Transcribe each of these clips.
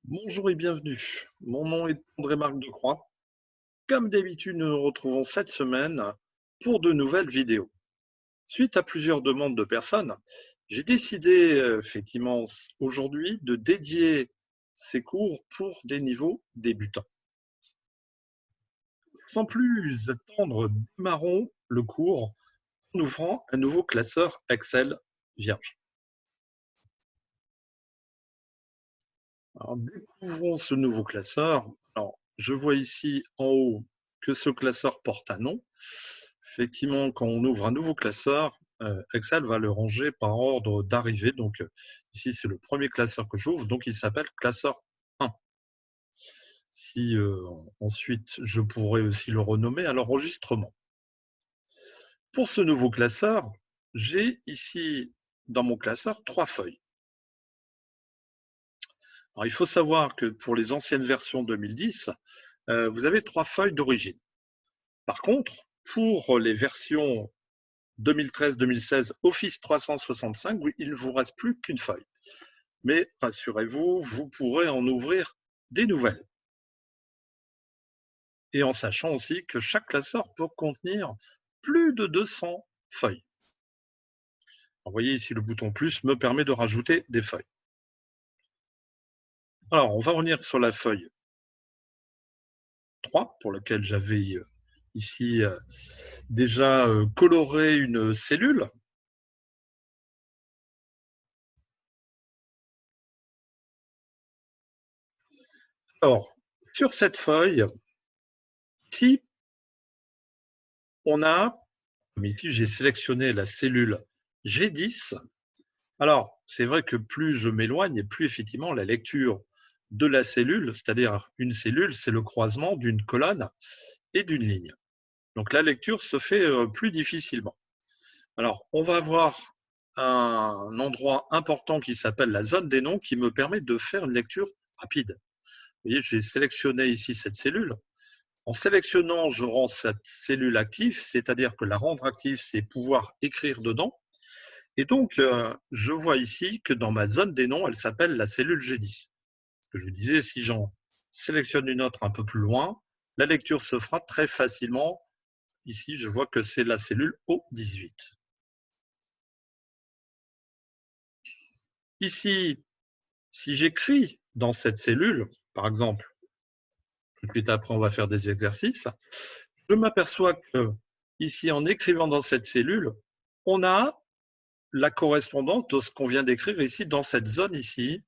Bonjour et bienvenue. Mon nom est André-Marc Decroix. Comme d'habitude, nous nous retrouvons cette semaine pour de nouvelles vidéos. Suite à plusieurs demandes de personnes, j'ai décidé effectivement aujourd'hui de dédier ces cours pour des niveaux débutants. Sans plus attendre, démarrons le cours en ouvrant un nouveau classeur Excel vierge. Alors, découvrons ce nouveau classeur. Alors, je vois ici en haut que ce classeur porte un nom. Effectivement, quand on ouvre un nouveau classeur, Excel va le ranger par ordre d'arrivée. Donc, ici, c'est le premier classeur que j'ouvre, donc il s'appelle classeur 1. Si ensuite, je pourrais aussi le renommer à l'enregistrement. Pour ce nouveau classeur, j'ai ici dans mon classeur 3 feuilles. Alors, il faut savoir que pour les anciennes versions 2010, vous avez 3 feuilles d'origine. Par contre, pour les versions 2013-2016 Office 365, il ne vous reste plus qu'une feuille. Mais rassurez-vous, vous pourrez en ouvrir des nouvelles. Et en sachant aussi que chaque classeur peut contenir plus de 200 feuilles. Vous voyez ici, le bouton plus me permet de rajouter des feuilles. Alors, on va revenir sur la feuille 3, pour laquelle j'avais ici déjà coloré une cellule. Alors, sur cette feuille, ici, on a, comme ici, j'ai sélectionné la cellule G10. Alors, c'est vrai que plus je m'éloigne, et plus effectivement la lecture de la cellule, c'est-à-dire une cellule, c'est le croisement d'une colonne et d'une ligne. Donc la lecture se fait plus difficilement. Alors, on va avoir un endroit important qui s'appelle la zone des noms qui me permet de faire une lecture rapide. Vous voyez, j'ai sélectionné ici cette cellule. En sélectionnant, je rends cette cellule active, c'est-à-dire que la rendre active, c'est pouvoir écrire dedans. Et donc, je vois ici que dans ma zone des noms, elle s'appelle la cellule G10. Ce que je vous disais, si j'en sélectionne une autre un peu plus loin, la lecture se fera très facilement. Ici, je vois que c'est la cellule O18. Ici, si j'écris dans cette cellule, par exemple, tout de suite après, on va faire des exercices, je m'aperçois que ici, en écrivant dans cette cellule, on a la correspondance de ce qu'on vient d'écrire ici, dans cette zone ici.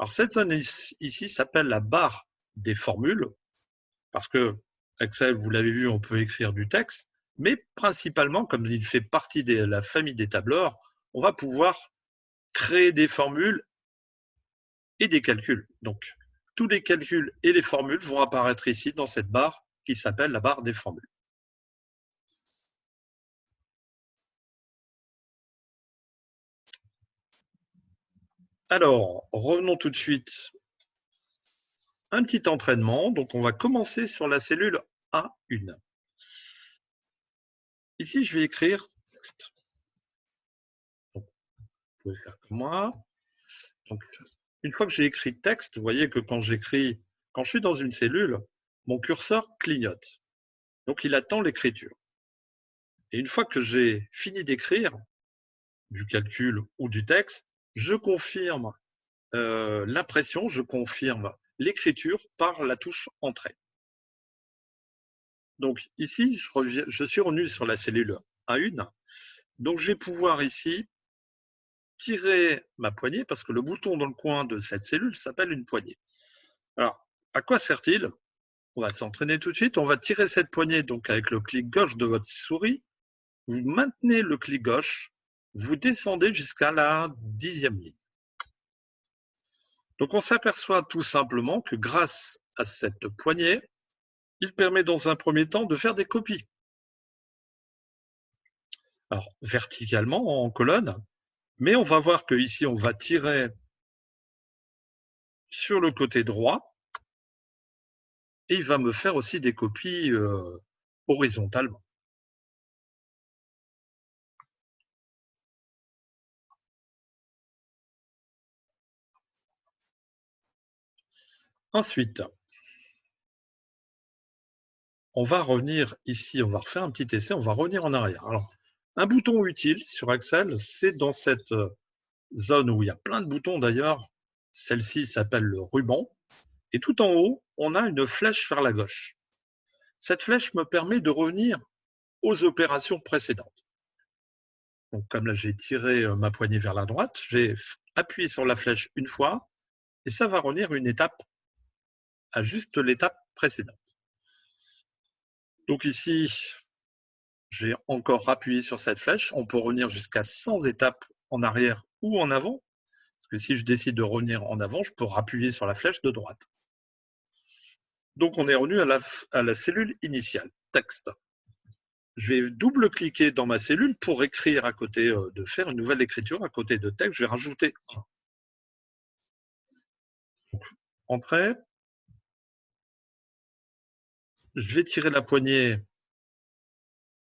Alors, cette zone ici s'appelle la barre des formules, parce que Excel, vous l'avez vu, on peut écrire du texte, mais principalement, comme il fait partie de la famille des tableurs, on va pouvoir créer des formules et des calculs. Donc, tous les calculs et les formules vont apparaître ici dans cette barre qui s'appelle la barre des formules. Alors, revenons tout de suite. Un petit entraînement. Donc, on va commencer sur la cellule A1. Ici, je vais écrire texte. Donc, vous pouvez faire comme moi. Donc, une fois que j'ai écrit texte, vous voyez que quand je suis dans une cellule, mon curseur clignote. Donc, il attend l'écriture. Et une fois que j'ai fini d'écrire du calcul ou du texte, je confirme l'impression, je confirme l'écriture par la touche Entrée. Donc ici, je suis revenu sur la cellule A1. Donc je vais pouvoir ici tirer ma poignée, parce que le bouton dans le coin de cette cellule s'appelle une poignée. Alors, à quoi sert-il? On va s'entraîner tout de suite. On va tirer cette poignée donc avec le clic gauche de votre souris. Vous maintenez le clic gauche, vous descendez jusqu'à la 10e ligne. Donc on s'aperçoit tout simplement que grâce à cette poignée, il permet dans un premier temps de faire des copies. Alors verticalement en colonne, mais on va voir qu'ici on va tirer sur le côté droit et il va me faire aussi des copies horizontalement. Ensuite, on va revenir ici, on va refaire un petit essai, on va revenir en arrière. Alors, un bouton utile sur Excel, c'est dans cette zone où il y a plein de boutons d'ailleurs. Celle-ci s'appelle le ruban. Et tout en haut, on a une flèche vers la gauche. Cette flèche me permet de revenir aux opérations précédentes. Donc, comme là, j'ai tiré ma poignée vers la droite, j'ai appuyé sur la flèche une fois, et ça va revenir une étape à juste l'étape précédente. Donc ici, j'ai encore appuyé sur cette flèche. On peut revenir jusqu'à 100 étapes en arrière ou en avant. Parce que si je décide de revenir en avant, je peux appuyer sur la flèche de droite. Donc on est revenu à la cellule initiale, texte. Je vais double-cliquer dans ma cellule pour écrire à côté, de faire une nouvelle écriture à côté de texte. Je vais rajouter 1. Donc, entrée. Je vais tirer la poignée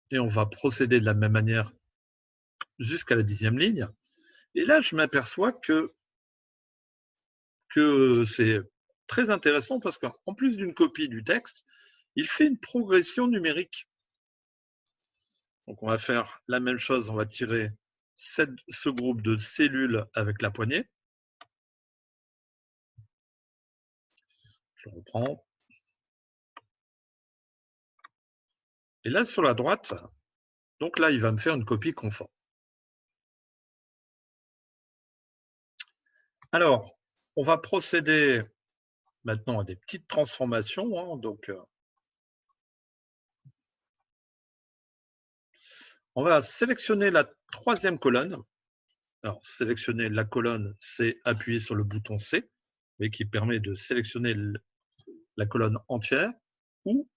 et on va procéder de la même manière jusqu'à la 10e ligne. Et là, je m'aperçois que c'est très intéressant parce qu'en plus d'une copie du texte, il fait une progression numérique. Donc on va faire la même chose, on va tirer ce groupe de cellules avec la poignée. Je reprends. Et là, sur la droite, donc là, il va me faire une copie conforme. Alors, on va procéder maintenant à des petites transformations. Hein, donc, on va sélectionner la 3e colonne. Alors, sélectionner la colonne, c'est appuyer sur le bouton C, mais qui permet de sélectionner la colonne entière ou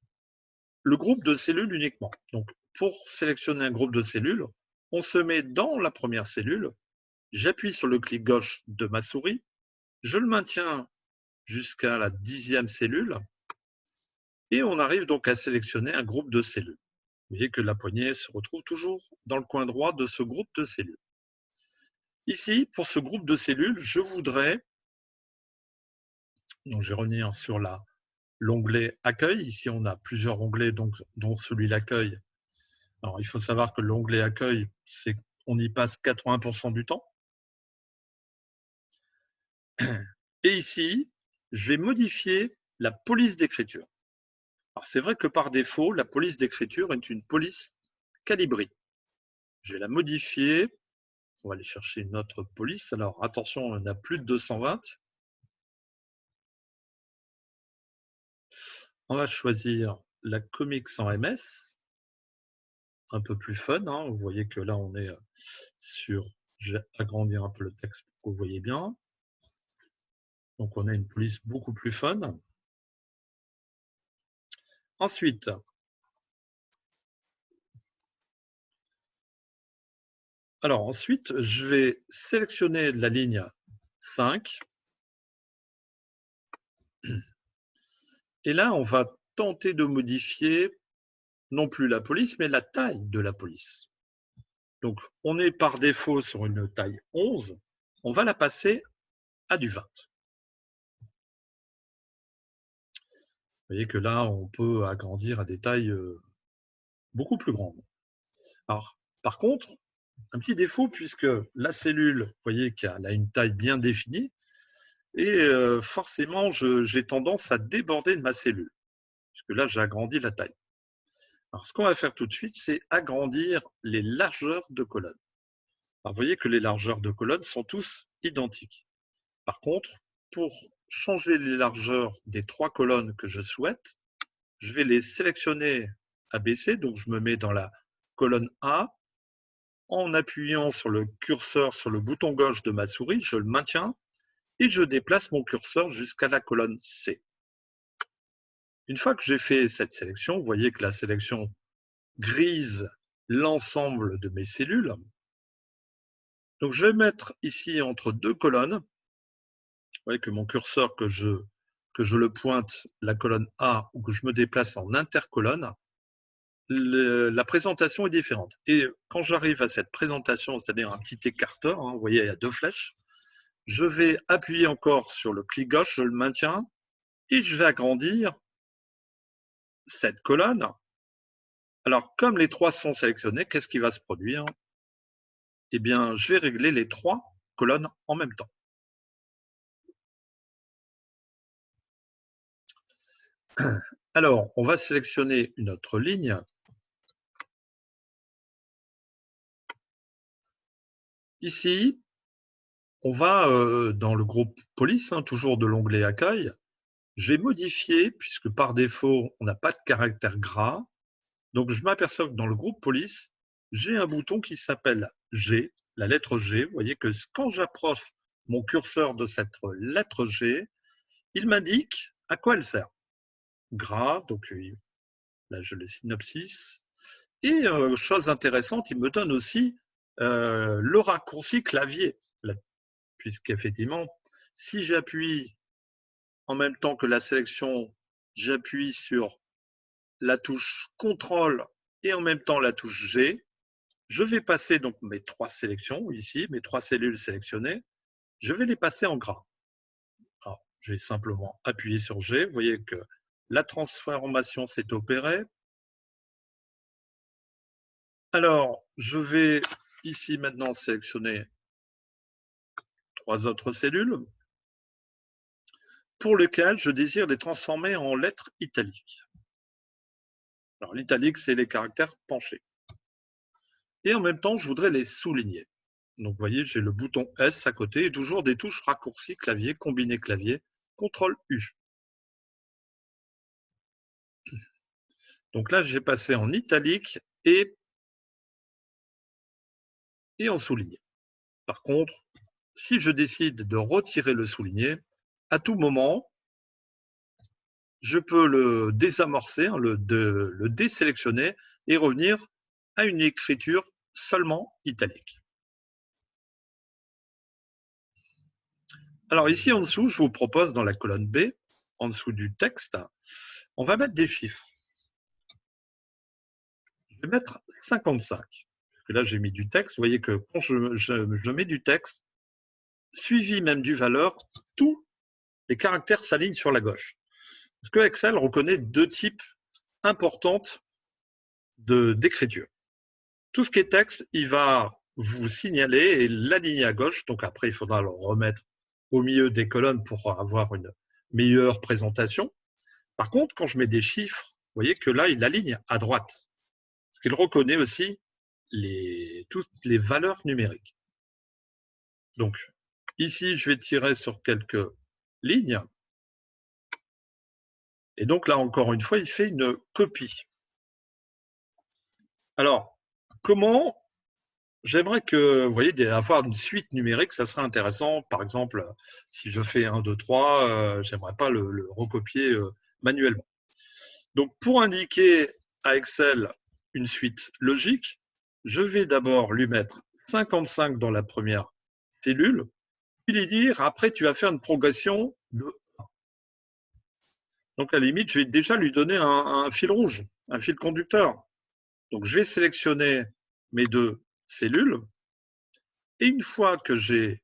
le groupe de cellules uniquement. Donc, pour sélectionner un groupe de cellules, on se met dans la première cellule, j'appuie sur le clic gauche de ma souris, je le maintiens jusqu'à la 10e cellule, et on arrive donc à sélectionner un groupe de cellules. Vous voyez que la poignée se retrouve toujours dans le coin droit de ce groupe de cellules. Ici, pour ce groupe de cellules, je voudrais, donc je vais revenir sur l'onglet Accueil. Ici, on a plusieurs onglets, dont celui l'accueil. Alors, il faut savoir que l'onglet Accueil, on y passe 80% du temps. Et ici, je vais modifier la police d'écriture. Alors, c'est vrai que par défaut, la police d'écriture est une police calibrée. Je vais la modifier. On va aller chercher une autre police. Alors, attention, on a plus de 220. On va choisir la Comics en MS. Un peu plus fun. Hein. Vous voyez que là, on est sur... Je vais agrandir un peu le texte pour que vous voyez bien. Donc, on a une police beaucoup plus fun. Ensuite, je vais sélectionner la ligne 5. Et là, on va tenter de modifier non plus la police, mais la taille de la police. Donc, on est par défaut sur une taille 11. On va la passer à du 20. Vous voyez que là, on peut agrandir à des tailles beaucoup plus grandes. Alors, par contre, un petit défaut, puisque la cellule, vous voyez qu'elle a une taille bien définie, et forcément, j'ai tendance à déborder de ma cellule, puisque là, j'ai agrandi la taille. Alors, ce qu'on va faire tout de suite, c'est agrandir les largeurs de colonnes. Alors, vous voyez que les largeurs de colonnes sont tous identiques. Par contre, pour changer les largeurs des 3 colonnes que je souhaite, je vais les sélectionner ABC, donc je me mets dans la colonne A. En appuyant sur le curseur sur le bouton gauche de ma souris, je le maintiens et je déplace mon curseur jusqu'à la colonne C. Une fois que j'ai fait cette sélection, vous voyez que la sélection grise l'ensemble de mes cellules. Donc je vais mettre ici entre 2 colonnes. Vous voyez que mon curseur, que je le pointe, la colonne A, ou que je me déplace en intercolonne, la présentation est différente. Et quand j'arrive à cette présentation, c'est-à-dire un petit écarteur, hein, vous voyez, il y a 2 flèches, je vais appuyer encore sur le clic gauche, je le maintiens, et je vais agrandir cette colonne. Alors, comme les 3 sont sélectionnés, qu'est-ce qui va se produire? Eh bien, je vais régler les 3 colonnes en même temps. Alors, on va sélectionner une autre ligne. Ici, on va dans le groupe police, toujours de l'onglet accueil. Je vais modifier, puisque par défaut, on n'a pas de caractère gras. Donc, je m'aperçois que dans le groupe police, j'ai un bouton qui s'appelle G, la lettre G. Vous voyez que quand j'approche mon curseur de cette lettre G, il m'indique à quoi elle sert. Gras, donc là, je le synopsis. Et chose intéressante, il me donne aussi le raccourci clavier, puisqu'effectivement, si j'appuie en même temps que la sélection, j'appuie sur la touche CTRL et en même temps la touche G. Je vais passer donc mes 3 sélections ici, mes 3 cellules sélectionnées, je vais les passer en gras. Alors, je vais simplement appuyer sur G. Vous voyez que la transformation s'est opérée. Alors, je vais ici maintenant sélectionner 3 autres cellules pour lesquelles je désire les transformer en lettres italiques. Alors, l'italique, c'est les caractères penchés. Et en même temps, je voudrais les souligner. Donc, vous voyez, j'ai le bouton S à côté et toujours des touches raccourci clavier, combiné clavier, CTRL U. Donc là, j'ai passé en italique et en souligné. Par contre, si je décide de retirer le souligné, à tout moment, je peux le désamorcer, le désélectionner et revenir à une écriture seulement italique. Alors ici en dessous, je vous propose dans la colonne B, en dessous du texte, on va mettre des chiffres. Je vais mettre 55. Parce que là, j'ai mis du texte. Vous voyez que quand je mets du texte, suivi même du valeur, tous les caractères s'alignent sur la gauche. Parce que Excel reconnaît 2 types importants d'écriture. Tout ce qui est texte, il va vous signaler et l'aligner à gauche. Donc après, il faudra le remettre au milieu des colonnes pour avoir une meilleure présentation. Par contre, quand je mets des chiffres, vous voyez que là, il l'aligne à droite. Parce qu'il reconnaît aussi toutes les valeurs numériques. Donc, ici, je vais tirer sur quelques lignes. Et donc là, encore une fois, il fait une copie. Alors, comment j'aimerais que, vous voyez, avoir une suite numérique, ça serait intéressant. Par exemple, si je fais 1, 2, 3, j'aimerais pas le recopier manuellement. Donc, pour indiquer à Excel une suite logique, je vais d'abord lui mettre 55 dans la première cellule, puis lui dire, après, tu vas faire une progression de 1. Donc, à la limite, je vais déjà lui donner un fil rouge, un fil conducteur. Donc, je vais sélectionner mes 2 cellules. Et une fois que j'ai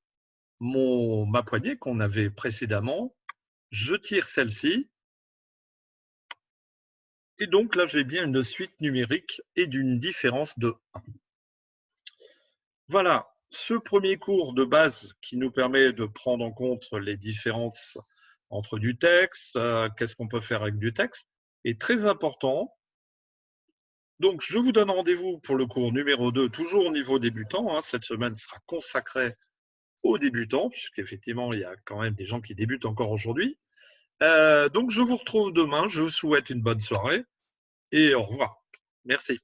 ma poignée qu'on avait précédemment, je tire celle-ci. Et donc là, j'ai bien une suite numérique et d'une différence de 1. Voilà, ce premier cours de base qui nous permet de prendre en compte les différences entre du texte, qu'est-ce qu'on peut faire avec du texte, est très important. Donc, je vous donne rendez-vous pour le cours numéro 2, toujours au niveau débutant. Cette semaine sera consacrée aux débutants, puisqu'effectivement, il y a quand même des gens qui débutent encore aujourd'hui. Donc, je vous retrouve demain. Je vous souhaite une bonne soirée et au revoir. Merci.